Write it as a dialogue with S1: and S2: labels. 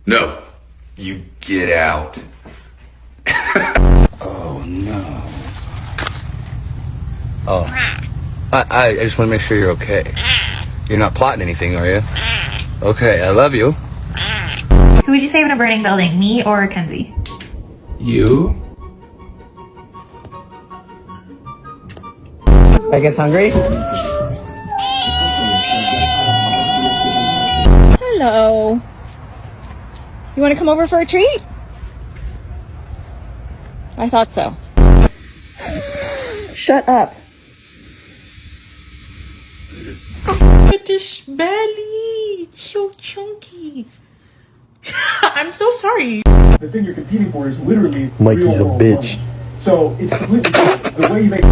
S1: No. You get out.
S2: Oh no. Oh. I just want to make sure you're okay. You're not plotting anything, are you? Okay, I love you.
S3: Who would you save in a burning building, me or Kenzie?
S1: You?
S2: I guess hungry?
S4: Hello. You want to come over for a treat? I thought so. Shut up.
S5: Look at this belly. It's so chunky. I'm so sorry.
S6: The thing you're competing for is literally
S2: Mikey's
S6: real
S2: a
S6: world
S2: bitch.
S6: money. So it's completely different. The way you make